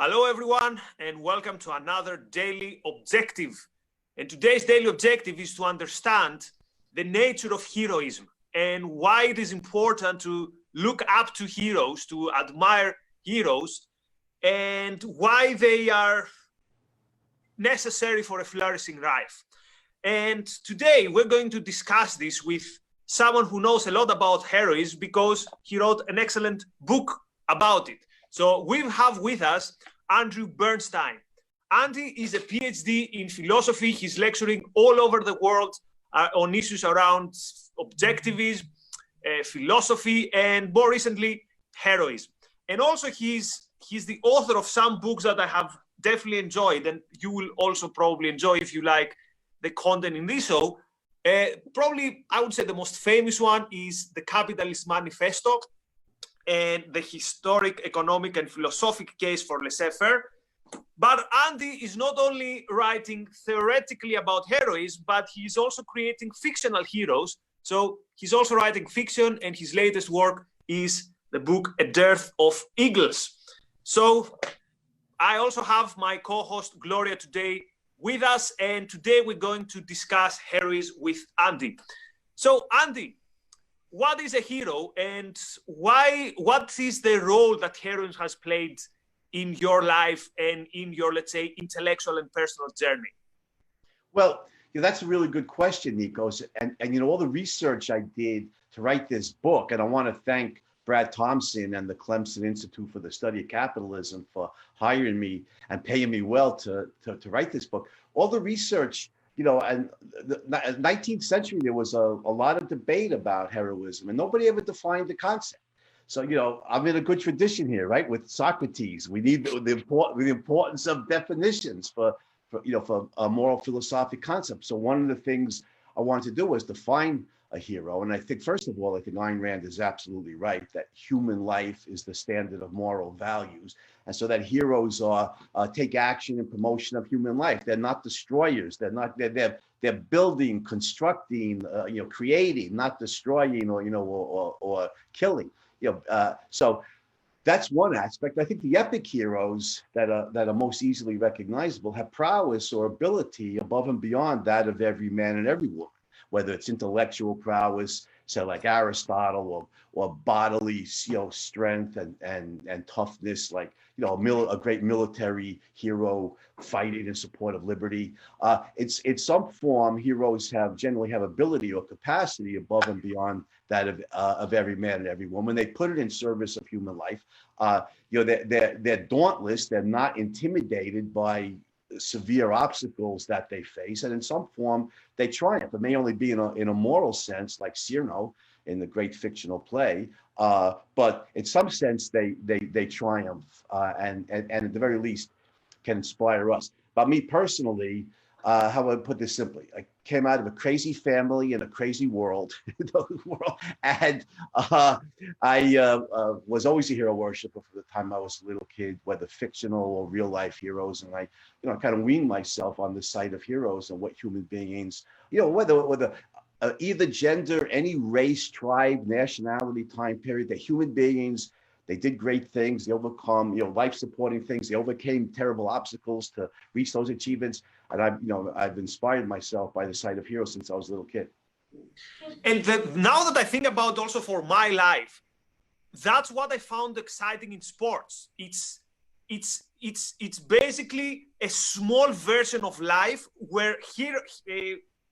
Hello, everyone, and welcome to another daily objective. And today's daily objective is to understand the nature of heroism and why it is important to look up to heroes, to admire heroes, and why they are necessary for a flourishing life. And today we're going to discuss this with someone who knows a lot about heroism because he wrote an excellent book about it. So we have with us Bernstein. Andy is a PhD in philosophy. He's lecturing all over the world on issues around objectivism, philosophy, and more recently, heroism. And also he's the author of some books that I have definitely enjoyed, and you will also probably enjoy if you like the content in this show. Probably, I would say the most famous one is The Capitalist Manifesto and the historic, economic, and philosophic case for laissez-faire. But Andy is not only writing theoretically about heroism, but he's also creating fictional heroes. So he's also writing fiction, and his latest work is the book A Dearth of Eagles. So I also have my co-host Gloria today with us, and today we're going to discuss heroism with Andy. So Andy, what is a hero, and what is the role that heroism has played in your life and in your, let's say, intellectual and personal journey? Well, that's a really good question, Nikos. And all the research I did to write this book, and I want to thank Brad Thompson and the Clemson Institute for the Study of Capitalism for hiring me and paying me well to write this book. All the research, and the 19th century, there was a lot of debate about heroism, and nobody ever defined the concept. So, I'm in a good tradition here, right? With Socrates, we need the importance of definitions for a moral philosophic concept. So one of the things I wanted to do was define a hero. And I think, first of all, I think Ayn Rand is absolutely right that human life is the standard of moral values. And so that heroes are take action in promotion of human life. They're not destroyers. They're building, constructing, creating, not destroying or killing. So that's one aspect. I think the epic heroes that are most easily recognizable have prowess or ability above and beyond that of every man and every woman, whether it's intellectual prowess, say like Aristotle, or bodily strength and toughness, like a great military hero fighting in support of liberty. In some form, heroes generally have ability or capacity above and beyond that of every man and every woman. They put it in service of human life. They're dauntless. They're not intimidated by severe obstacles that they face, and in some form they triumph. It may only be in a moral sense, like Cyrano in the great fictional play, but in some sense they triumph, and at the very least can inspire us. But me personally, how would I put this simply? I came out of a crazy family in a crazy world, and I was always a hero worshiper from the time I was a little kid, whether fictional or real life heroes. And I kind of weaned myself on the sight of heroes and what human beings, whether either gender, any race, tribe, nationality, time period, that human beings, they did great things. They overcome, life-supporting things. They overcame terrible obstacles to reach those achievements. And I've inspired myself by the sight of heroes since I was a little kid. And now that I think about also for my life, that's what I found exciting in sports. It's basically a small version of life where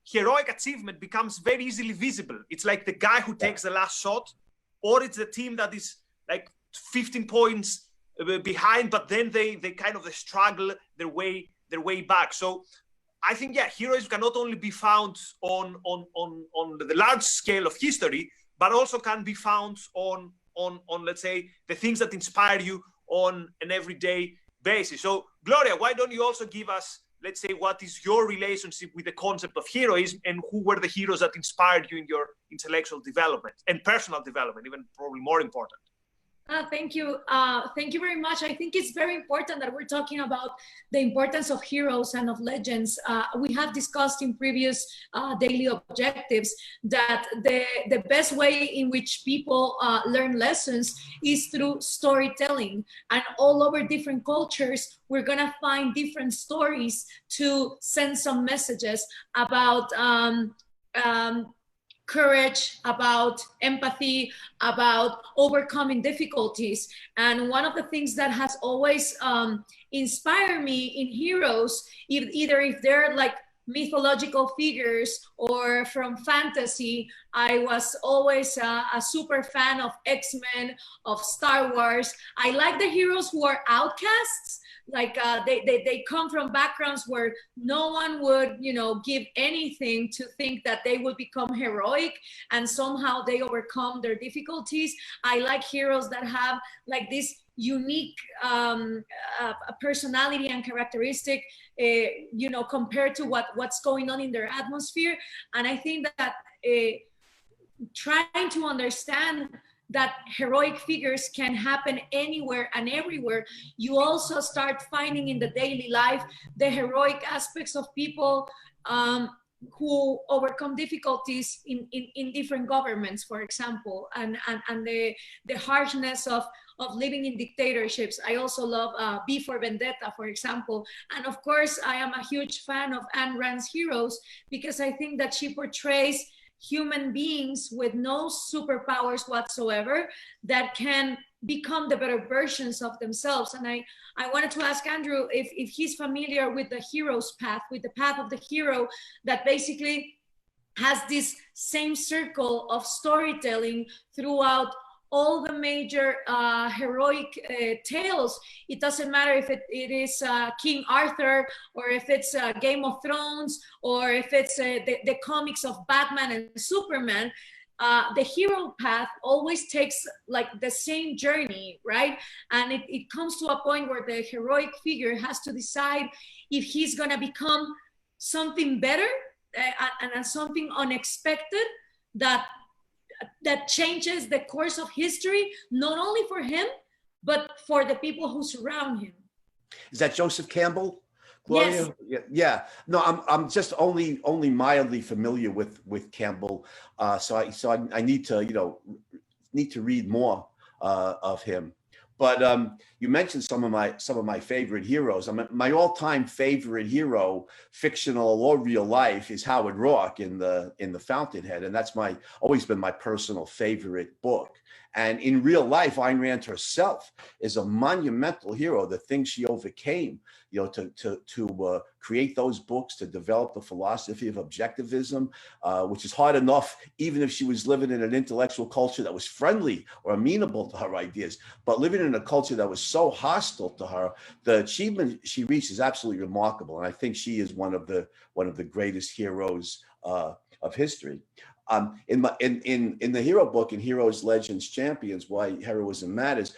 heroic achievement becomes very easily visible. It's like the guy who takes the last shot, or it's the team that is like 15 points behind, but then they kind of struggle their way back. So I think, heroism can not only be found on the large scale of history, but also can be found on let's say the things that inspire you on an everyday basis. So Gloria, why don't you also give us, let's say, what is your relationship with the concept of heroism, and who were the heroes that inspired you in your intellectual development and personal development, even probably more important? Thank you. Thank you very much. I think it's very important that we're talking about the importance of heroes and of legends. We have discussed in previous daily objectives that the best way in which people learn lessons is through storytelling. And all over different cultures, we're going to find different stories to send some messages about courage, about empathy, about overcoming difficulties. And one of the things that has always inspired me in heroes, either if they're like mythological figures or from fantasy, I was always a super fan of X-Men, of Star Wars. I like the heroes who are outcasts, like they come from backgrounds where no one would, you know, give anything to think that they would become heroic, and somehow they overcome their difficulties. I like heroes that have like this unique personality and characteristic, you know, compared to what's going on in their atmosphere. And I think that trying to understand that heroic figures can happen anywhere and everywhere, you also start finding in the daily life the heroic aspects of people who overcome difficulties in different governments, for example, and the harshness of living in dictatorships. I also love B for Vendetta, for example. And of course, I am a huge fan of Ayn Rand's Heroes, because I think that she portrays human beings with no superpowers whatsoever that can become the better versions of themselves. And I wanted to ask Andrew if he's familiar with the hero's path, with the path of the hero, that basically has this same circle of storytelling throughout all the major heroic tales. It doesn't matter if it is King Arthur, or if it's Game of Thrones, or if it's the comics of Batman and Superman. The hero path always takes like the same journey, right? And it comes to a point where the heroic figure has to decide if he's gonna become something better and something unexpected that changes the course of history, not only for him, but for the people who surround him. Is that Joseph Campbell, Gloria? Yes. Yeah. No, I'm just only mildly familiar with Campbell, so I need to, you know, read more of him. But you mentioned some of my favorite heroes. I mean, my all-time favorite hero, fictional or real life, is Howard Roark in the Fountainhead, and that's always been my personal favorite book. And in real life, Ayn Rand herself is a monumental hero. The things she overcame, you know, to create those books, to develop the philosophy of objectivism, which is hard enough, even if she was living in an intellectual culture that was friendly or amenable to her ideas. But living in a culture that was so hostile to her, the achievement she reached is absolutely remarkable. And I think she is one of the greatest heroes of history. In the hero book, in Heroes, Legends, Champions, Why Heroism Matters,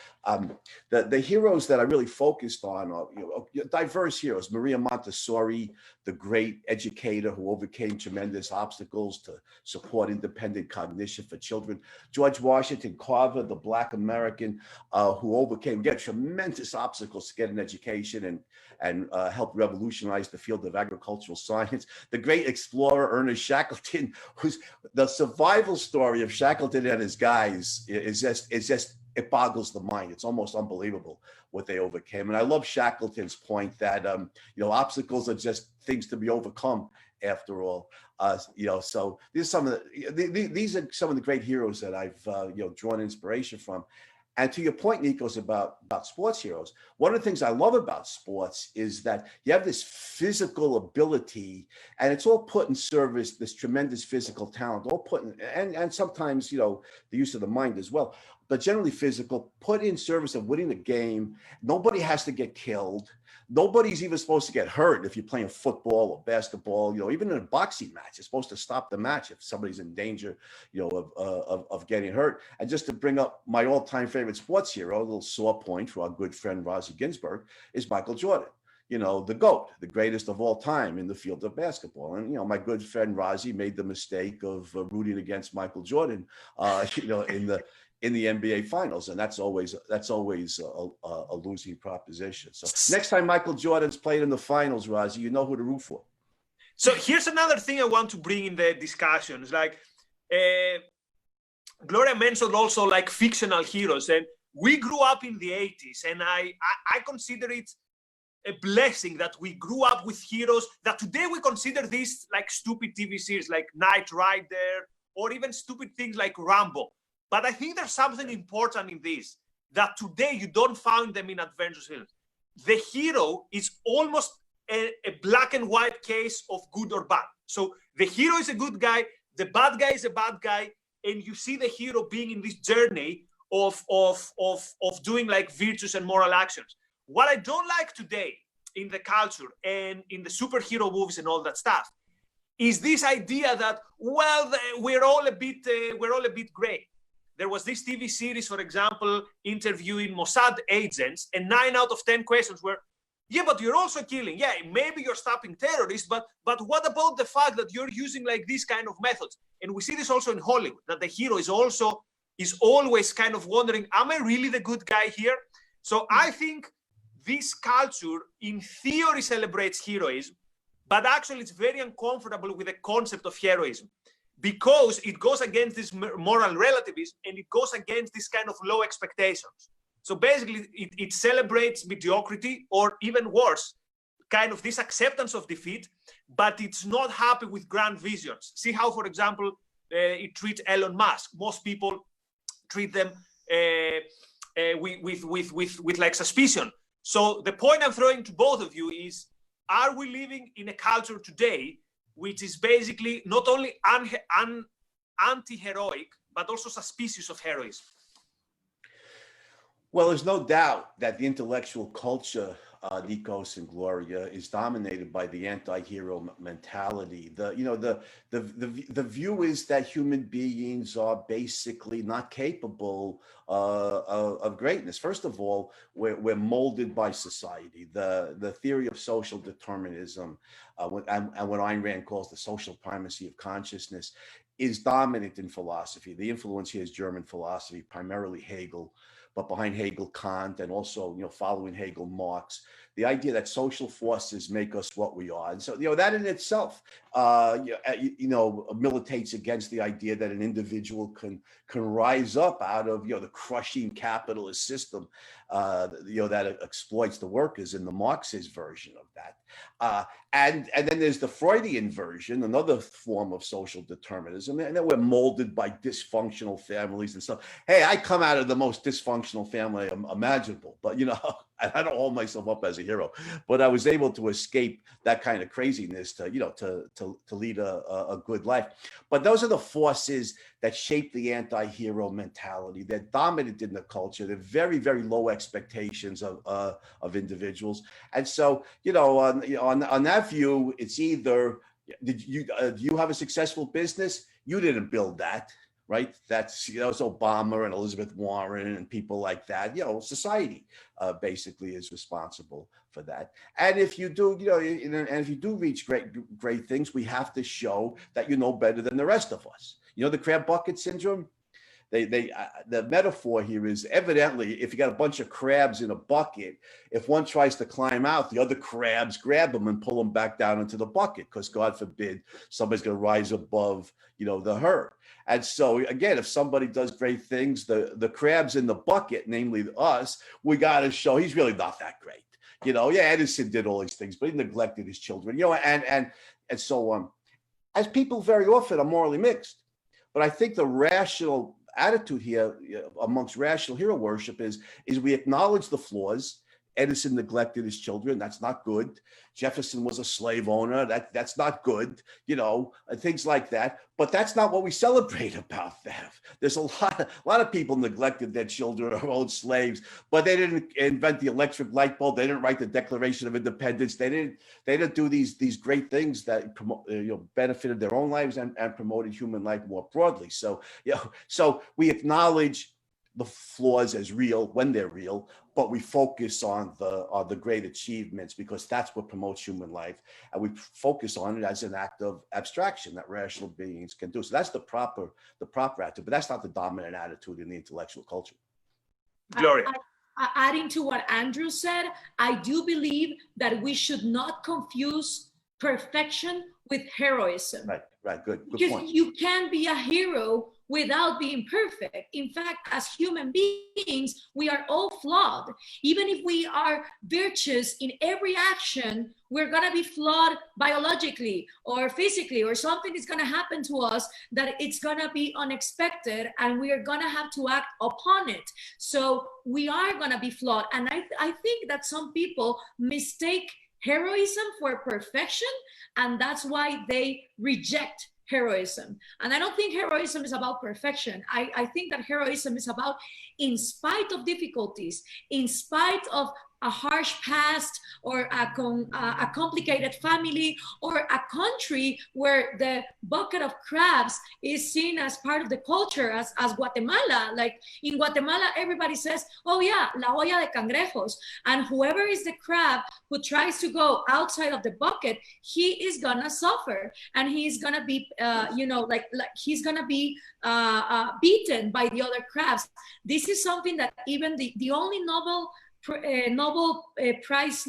the heroes that I really focused on are, you know, diverse heroes. Maria Montessori, the great educator who overcame tremendous obstacles to support independent cognition for children. George Washington Carver, the Black American who overcame tremendous obstacles to get an education and helped revolutionize the field of agricultural science. The great explorer Ernest Shackleton, who's the survival story of Shackleton and his guys is just it boggles the mind. It's almost unbelievable what they overcame. And I love Shackleton's point that you know, obstacles are just things to be overcome after all. You know, so these are some of the great heroes that I've you know, drawn inspiration from. And to your point, Nikos, about sports heroes, one of the things I love about sports is that you have this physical ability, and it's all put in service, this tremendous physical talent, all put in, and sometimes, you know, the use of the mind as well, but generally physical, put in service of winning the game. Nobody has to get killed. Nobody's even supposed to get hurt if you're playing football or basketball. You know, even in a boxing match, you're supposed to stop the match if somebody's in danger, you know, of getting hurt. And just to bring up my all-time favorite sports hero, a little sore point for our good friend Rosie Ginsburg, is Michael Jordan. You know, the GOAT, the greatest of all time in the field of basketball. And, you know, my good friend Rosie made the mistake of rooting against Michael Jordan, you know, in the NBA Finals, and that's always a losing proposition. So next time Michael Jordan's played in the finals, Razi, you know who to root for. So here's another thing I want to bring in the discussion. It's like Gloria mentioned also like fictional heroes, and we grew up in the 80s, and I consider it a blessing that we grew up with heroes that today we consider these like stupid TV series like Knight Rider or even stupid things like Rambo. But I think there's something important in this, that today you don't find them in adventure films. The hero is almost a black and white case of good or bad. So the hero is a good guy, the bad guy is a bad guy, and you see the hero being in this journey of doing like virtuous and moral actions. What I don't like today in the culture and in the superhero movies and all that stuff is this idea that, well, we're all a bit gray. There was this TV series, for example, interviewing Mossad agents, and 9 out of 10 questions were, yeah, but you're also killing. Yeah, maybe you're stopping terrorists, but what about the fact that you're using like these kind of methods? And we see this also in Hollywood, that the hero is always kind of wondering, am I really the good guy here? So I think this culture in theory celebrates heroism, but actually it's very uncomfortable with the concept of heroism because it goes against this moral relativism and it goes against this kind of low expectations. So basically it celebrates mediocrity, or even worse, kind of this acceptance of defeat, but it's not happy with grand visions. See how, for example, it treats Elon Musk. Most people treat them with like suspicion. So the point I'm throwing to both of you is, are we living in a culture today which is basically not only anti-heroic, but also suspicious of heroism? Well, there's no doubt that the intellectual culture, Nikos and Gloria, is dominated by the anti-hero mentality. The view is that human beings are basically not capable of greatness. First of all, we're molded by society. The theory of social determinism, and what Ayn Rand calls the social primacy of consciousness, is dominant in philosophy. The influence here is German philosophy, primarily Hegel, but behind Hegel, Kant, and also, following Hegel, Marx. The idea that social forces make us what we are. And so, that in itself, militates against the idea that an individual can rise up out of, the crushing capitalist system, that exploits the workers in the Marxist version of that. And then there's the Freudian version, another form of social determinism, and then we're molded by dysfunctional families and stuff. Hey, I come out of the most dysfunctional family imaginable, but I don't hold myself up as a hero, but I was able to escape that kind of craziness to lead a good life. But those are the forces that shape the anti-hero mentality. They're dominant in the culture. They're very, very low expectations of individuals. And so, on that view, it's either, do you have a successful business? You didn't build that. Right? That's, it's Obama and Elizabeth Warren and people like that. Society basically is responsible for that. And if you do, and if you do reach great things, we have to show that you know better than the rest of us. The crab bucket syndrome? The metaphor here is, evidently, if you got a bunch of crabs in a bucket, if one tries to climb out, the other crabs grab them and pull them back down into the bucket, because God forbid somebody's going to rise above, the herd. And so again, if somebody does great things, the crabs in the bucket, namely us, we got to show he's really not that great. Edison did all these things, but he neglected his children, and so on. As people very often are morally mixed. But I think the rational attitude here amongst rational hero worship is we acknowledge the flaws. Edison neglected his children. That's not good. Jefferson was a slave owner. That's not good, things like that. But that's not what we celebrate about them. There's a lot of people neglected their children or owned slaves, but they didn't invent the electric light bulb. They didn't write the Declaration of Independence. They didn't do these great things that benefited their own lives and promoted human life more broadly. So, so we acknowledge the flaws as real when they're real, but we focus on the great achievements because that's what promotes human life, and we focus on it as an act of abstraction that rational beings can do. So that's the proper attitude, but that's not the dominant attitude in the intellectual culture. Gloria. Adding to what Andrew said, I do believe that we should not confuse perfection with heroism. Right, good Because point. you can be a hero without being perfect. In fact, as human beings, we are all flawed. Even if we are virtuous in every action, we're gonna be flawed biologically or physically, or something is gonna happen to us that it's gonna be unexpected, and we are gonna have to act upon it. So we are gonna be flawed. And I think that some people mistake heroism for perfection, and that's why they reject heroism. And I don't think heroism is about perfection. I think that heroism is about, in spite of difficulties, in spite of a harsh past, or a complicated family, or a country where the bucket of crabs is seen as part of the culture, as Guatemala. Like in Guatemala, everybody says, oh yeah, la olla de cangrejos. And whoever is the crab who tries to go outside of the bucket, he is gonna suffer. And he's gonna be, he's gonna be beaten by the other crabs. This is something that even the only Nobel Prize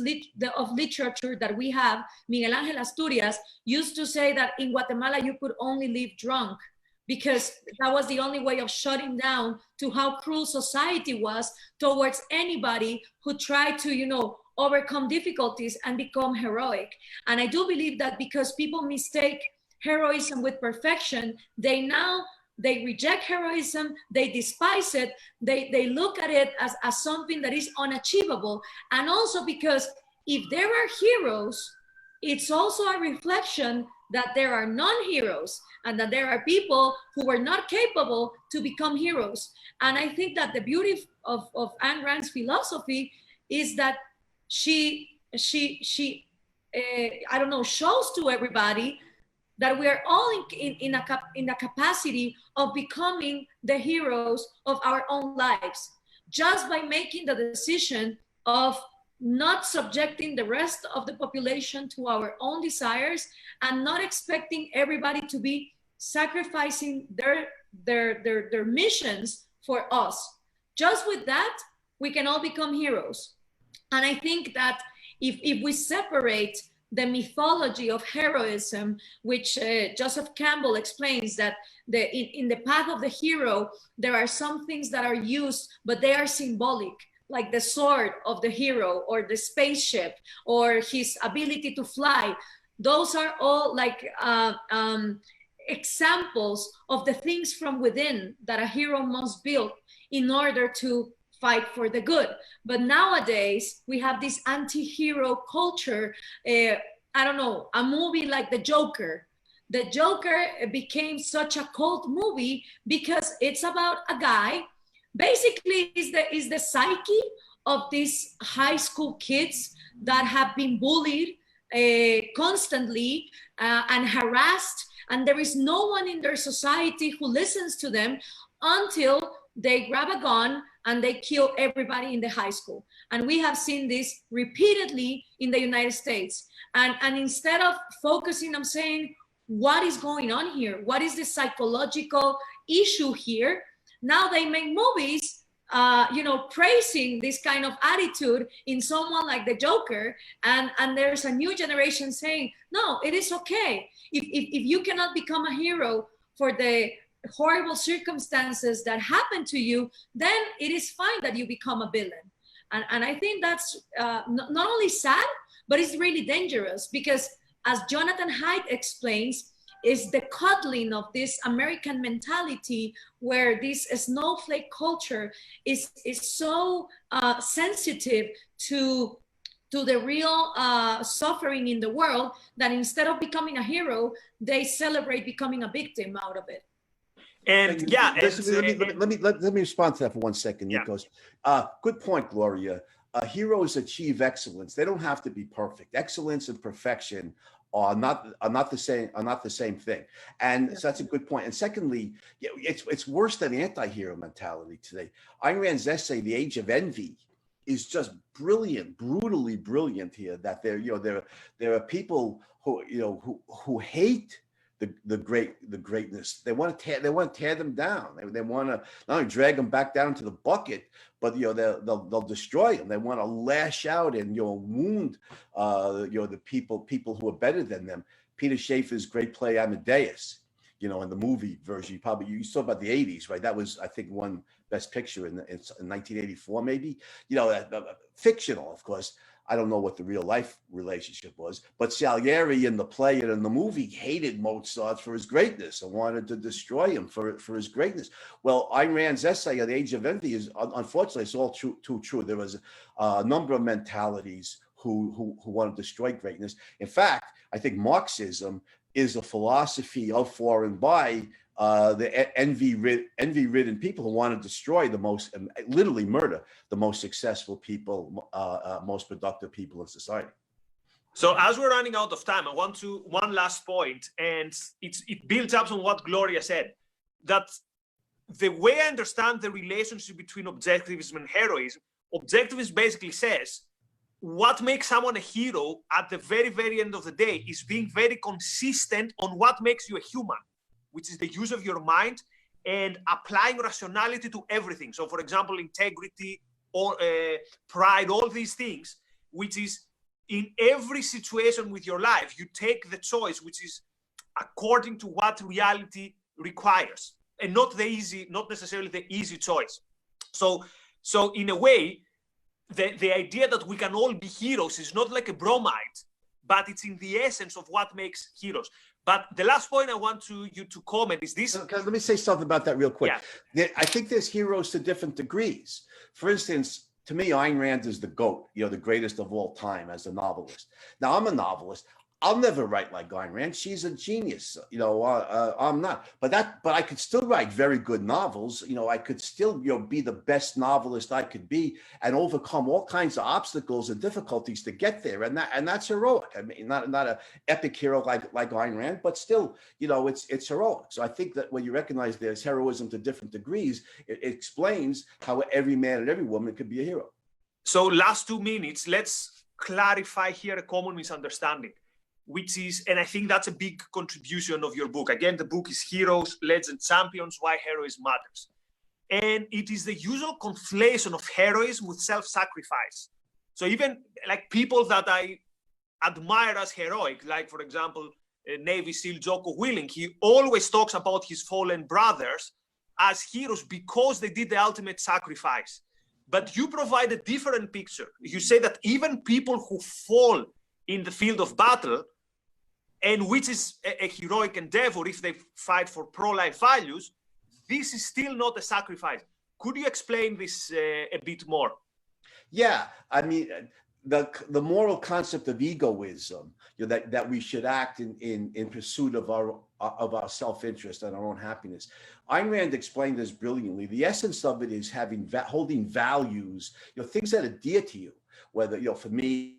of literature that we have, Miguel Ángel Asturias, used to say that in Guatemala you could only live drunk, because that was the only way of shutting down to how cruel society was towards anybody who tried to, overcome difficulties and become heroic. And I do believe that because people mistake heroism with perfection, they reject heroism, they despise it, they look at it as something that is unachievable. And also because if there are heroes, it's also a reflection that there are non-heroes, and that there are people who were not capable to become heroes. And I think that the beauty of Ayn Rand's philosophy is that she shows to everybody that we are all in a capacity of becoming the heroes of our own lives, just by making the decision of not subjecting the rest of the population to our own desires, and not expecting everybody to be sacrificing their missions for us. Just with that, we can all become heroes. And I think that if we separate the mythology of heroism, which Joseph Campbell explains that in the path of the hero, there are some things that are used, but they are symbolic, like the sword of the hero, or the spaceship, or his ability to fly. Those are all like examples of the things from within that a hero must build in order to fight for the good. But nowadays we have this anti-hero culture. A movie like The Joker. The Joker became such a cult movie because it's about a guy, basically is the psyche of these high school kids that have been bullied constantly and harassed, and there is no one in their society who listens to them until they grab a gun and they kill everybody in the high school. And we have seen this repeatedly in the United States. And instead of focusing on saying, what is going on here? What is the psychological issue here? Now they make movies, praising this kind of attitude in someone like the Joker. And there's a new generation saying, no, it is okay. If you cannot become a hero for the horrible circumstances that happen to you, then it is fine that you become a villain. And I think that's not only sad, but it's really dangerous, because as Jonathan Haidt explains, is the coddling of this American mentality, where this snowflake culture is so sensitive to the real suffering in the world, that instead of becoming a hero, they celebrate becoming a victim out of it. And yeah, let me respond to that for 1 second, Nikos. Yeah. Good point, Gloria. Heroes achieve excellence. They don't have to be perfect. Excellence and perfection are not the same thing. And so that's a good point. And secondly, it's worse than anti-hero mentality today. Ayn Rand's essay, The Age of Envy, is just brilliant, brutally brilliant here. That there are people who hate the greatness. They want to tear them down. They want to not only drag them back down to the bucket, but they'll destroy them. They want to lash out and wound the people who are better than them. Peter Shaffer's great play Amadeus, in the movie version, you saw about the 80s, right? That was, I think, won Best Picture in 1984, maybe. Fictional, of course. I don't know what the real life relationship was, but Salieri in the play and in the movie hated Mozart for his greatness and wanted to destroy him for his greatness. Well, Ayn Rand's essay on The Age of Envy is, unfortunately, it's all too true. There was a number of mentalities who want to destroy greatness. In fact, I think Marxism is a philosophy of, for, and by the envy-ridden people who want to destroy literally murder the most successful people, most productive people in society. So as we're running out of time, I want to one last point, and it builds up on what Gloria said, that the way I understand the relationship between objectivism and heroism, objectivism basically says what makes someone a hero at the very, very end of the day is being very consistent on what makes you a human, which is the use of your mind and applying rationality to everything. So, for example, integrity or pride, all these things, which is in every situation with your life, you take the choice which is according to what reality requires, and not necessarily the easy choice. So in a way, the idea that we can all be heroes is not like a bromide, but it's in the essence of what makes heroes. But the last point I want you to comment is this. Let me say something about that real quick. Yeah. I think there's heroes to different degrees. For instance, to me, Ayn Rand is the GOAT, the greatest of all time as a novelist. Now, I'm a novelist. I'll never write like Ayn Rand. She's a genius. I'm not. But I could still write very good novels. I could still, be the best novelist I could be and overcome all kinds of obstacles and difficulties to get there. And that's heroic. I mean, not an epic hero like Ayn Rand, but still, it's heroic. So I think that when you recognize there's heroism to different degrees, it explains how every man and every woman could be a hero. So last 2 minutes, let's clarify here a common misunderstanding, which is, and I think that's a big contribution of your book. Again, the book is Heroes, Legends, Champions, Why Heroism Matters. And it is the usual conflation of heroism with self-sacrifice. So even like people that I admire as heroic, like for example, Navy SEAL Jocko Willink, he always talks about his fallen brothers as heroes because they did the ultimate sacrifice. But you provide a different picture. You say that even people who fall in the field of battle, and which is a heroic endeavor if they fight for pro-life values, this is still not a sacrifice. Could you explain this a bit more? Yeah, I mean, the moral concept of egoism, that we should act in pursuit of our self-interest and our own happiness. Ayn Rand explained this brilliantly. The essence of it is holding values, things that are dear to you, whether, for me,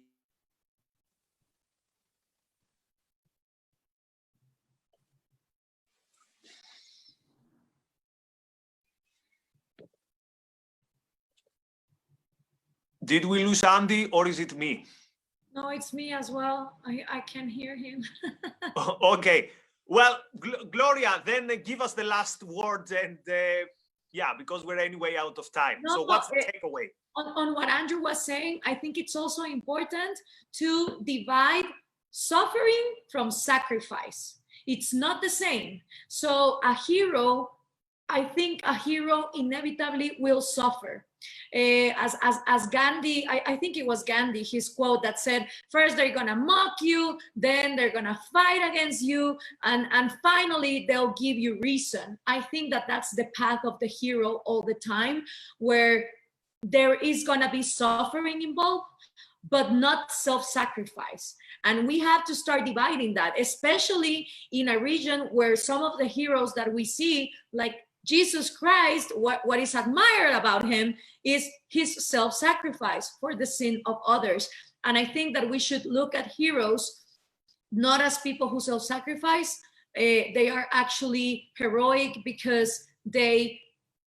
Did we lose Andy, or is it me? No, it's me as well. I can hear him. Okay. Well, Gloria, then give us the last word, and because we're anyway out of time. So what's the takeaway? On what Andrew was saying, I think it's also important to divide suffering from sacrifice. It's not the same. So I think a hero inevitably will suffer. As Gandhi, I think it was Gandhi, his quote that said, first they're gonna mock you, then they're gonna fight against you, and finally they'll give you reason. I think that's the path of the hero all the time, where there is gonna be suffering involved, but not self-sacrifice. And we have to start dividing that, especially in a region where some of the heroes that we see, like Jesus Christ, what is admired about him is his self-sacrifice for the sin of others. And I think that we should look at heroes not as people who self-sacrifice. They are actually heroic because they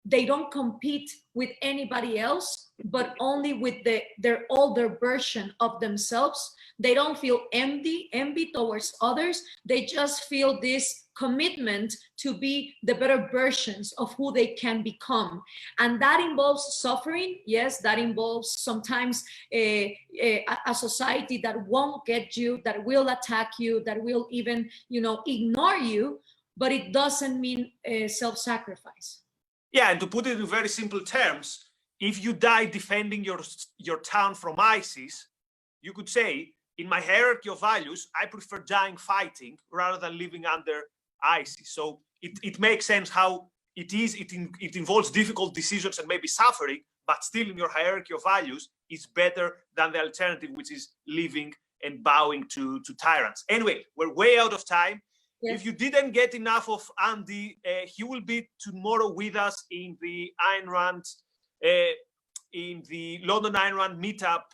don't compete with anybody else, but only with their older version of themselves. They don't feel envy towards others. They just feel this commitment to be the better versions of who they can become. And that involves suffering. Yes, that involves sometimes a society that won't get you, that will attack you, that will even, ignore you, but it doesn't mean self-sacrifice. Yeah, and to put it in very simple terms, if you die defending your town from ISIS, you could say, in my hierarchy of values, I prefer dying fighting rather than living under ISIS. So it makes sense how it is. It involves difficult decisions and maybe suffering, but still in your hierarchy of values, it's better than the alternative, which is living and bowing to tyrants. Anyway, we're way out of time. Yes. If you didn't get enough of Andy, he will be tomorrow with us in the Ayn Rand, in the London Ayn Rand meetup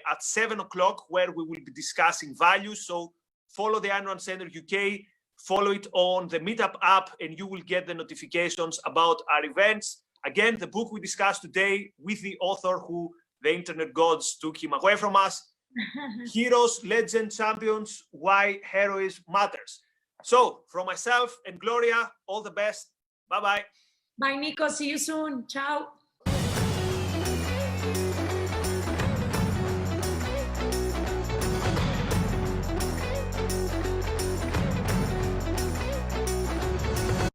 at 7 o'clock, where we will be discussing values. So follow the Ayn Rand Center UK, follow it on the meetup app, and you will get the notifications about our events. Again, the book we discussed today with the author who the internet gods took him away from us, Heroes, Legends, Champions, Why Heroism Matters. So from myself and Gloria, all the best. Bye-bye. Bye, Nikos. See you soon. Ciao.